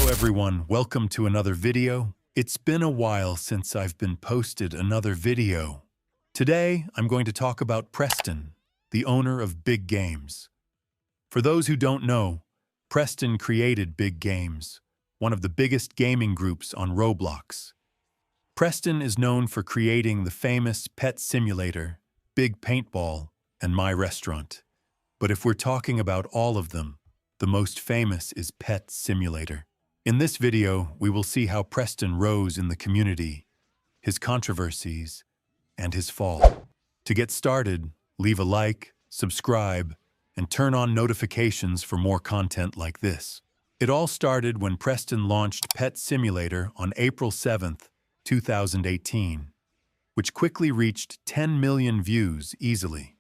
everyone, welcome to another video. It's been a while since I've been posted another video. Today, I'm going to talk about Preston, the owner of Big Games. For those who don't know, Preston created Big Games, one of the biggest gaming groups on Roblox. Preston is known for creating the famous Pet Simulator, Big Paintball, and My Restaurant. But if we're talking about all of them, the most famous is Pet Simulator. In this video, we will see how Preston rose in the community, his controversies, and his fall. To get started, leave a like, subscribe, and turn on notifications for more content like this. It all started when Preston launched Pet Simulator on April 7th, 2018, which quickly reached 10 million views easily.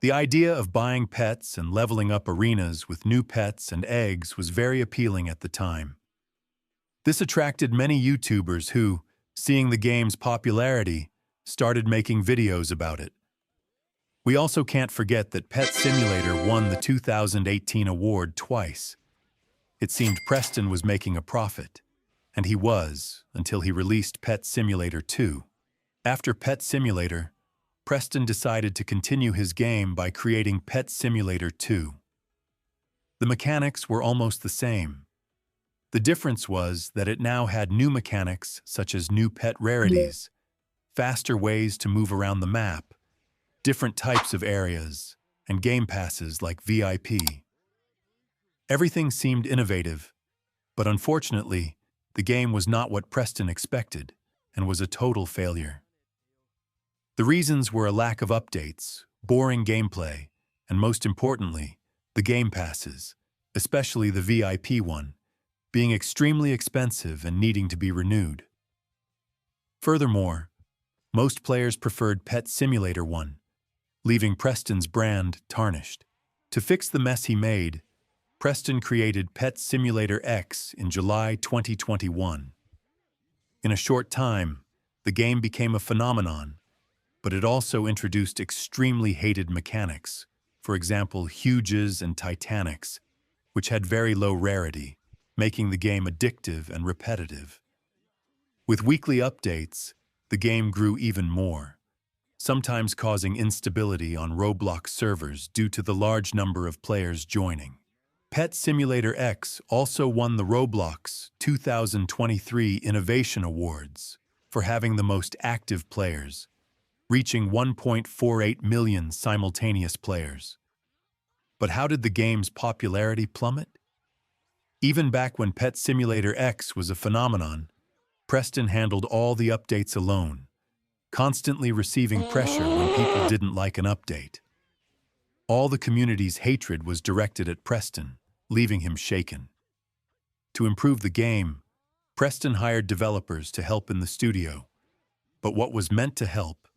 The idea of buying pets and leveling up arenas with new pets and eggs was very appealing at the time. This attracted many YouTubers who, seeing the game's popularity, started making videos about it. We also can't forget that Pet Simulator won the 2018 award twice. It seemed Preston was making a profit, and he was, until he released Pet Simulator 2. After Pet Simulator, Preston decided to continue his game by creating Pet Simulator 2. The mechanics were almost the same. The difference was that it now had new mechanics such as new pet rarities, faster ways to move around the map, different types of areas, and game passes like VIP. Everything seemed innovative, but unfortunately, the game was not what Preston expected and was a total failure. The reasons were a lack of updates, boring gameplay, and most importantly, the game passes, especially the VIP one, being extremely expensive and needing to be renewed. Furthermore, most players preferred Pet Simulator 1, leaving Preston's brand tarnished. To fix the mess he made, Preston created Pet Simulator X in July 2021. In a short time, the game became a phenomenon, but it also introduced extremely hated mechanics, for example, Huges and Titanics, which had very low rarity, making the game addictive and repetitive. With weekly updates, the game grew even more, sometimes causing instability on Roblox servers due to the large number of players joining. Pet Simulator X also won the Roblox 2023 Innovation Awards for having the most active players, reaching 1.48 million simultaneous players. But how did the game's popularity plummet? Even back when Pet Simulator X was a phenomenon, Preston handled all the updates alone, constantly receiving pressure when people didn't like an update. All the community's hatred was directed at Preston, leaving him shaken. To improve the game, Preston hired developers to help in the studio, but what was meant to help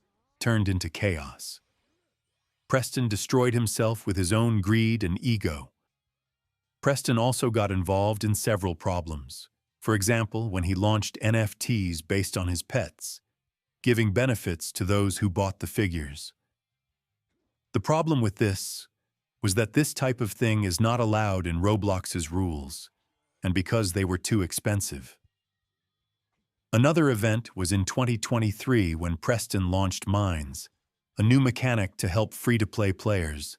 turned into chaos. Preston destroyed himself with his own greed and ego. Preston also got involved in several problems. For example, when he launched NFTs based on his pets, giving benefits to those who bought the figures. The problem with this was that this type of thing is not allowed in Roblox's rules, and because they were too expensive. Another event was in 2023 when Preston launched Mines, a new mechanic to help free-to-play players.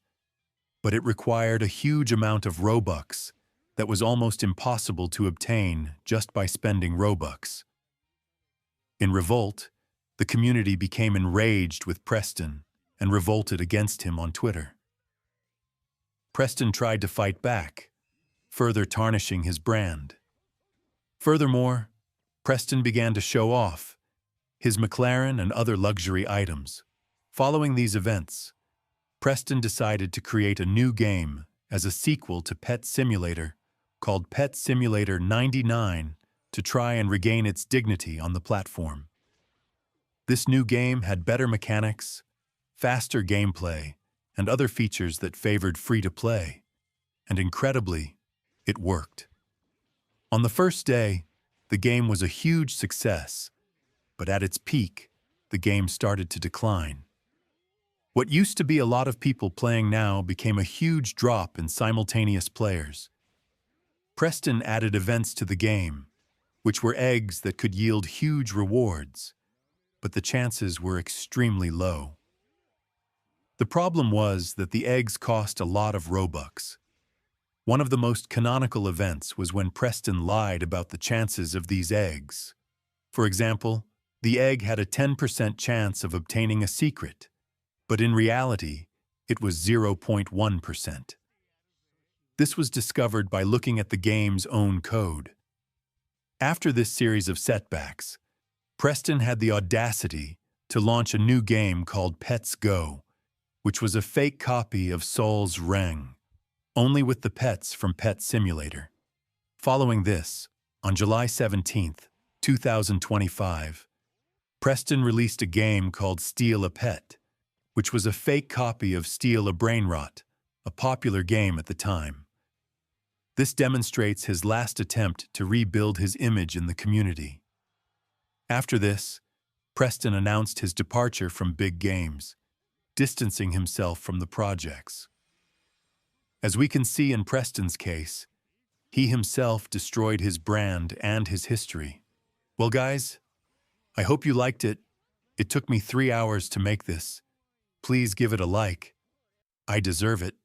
But it required a huge amount of Robux that was almost impossible to obtain just by spending Robux. In revolt, the community became enraged with Preston and revolted against him on Twitter. Preston tried to fight back, further tarnishing his brand. Furthermore, Preston began to show off his McLaren and other luxury items. Following these events, Preston decided to create a new game as a sequel to Pet Simulator called Pet Simulator 99 to try and regain its dignity on the platform. This new game had better mechanics, faster gameplay, and other features that favored free-to-play, and incredibly, it worked. On the first day, the game was a huge success, but at its peak, the game started to decline. What used to be a lot of people playing now became a huge drop in simultaneous players. Preston added events to the game, which were eggs that could yield huge rewards, but the chances were extremely low. The problem was that the eggs cost a lot of Robux. One of the most canonical events was when Preston lied about the chances of these eggs. For example, the egg had a 10% chance of obtaining a secret, but in reality, it was 0.1%. This was discovered by looking at the game's own code. After this series of setbacks, Preston had the audacity to launch a new game called Pets Go, which was a fake copy of Sol's Rang, only with the pets from Pet Simulator. Following this, on July 17, 2025, Preston released a game called Steal a Pet, which was a fake copy of Steal a Brainrot, a popular game at the time. This demonstrates his last attempt to rebuild his image in the community. After this, Preston announced his departure from big games, distancing himself from the projects. As we can see in Preston's case, he himself destroyed his brand and his history. Well, guys, I hope you liked it. It took me 3 hours to make this. Please give it a like. I deserve it.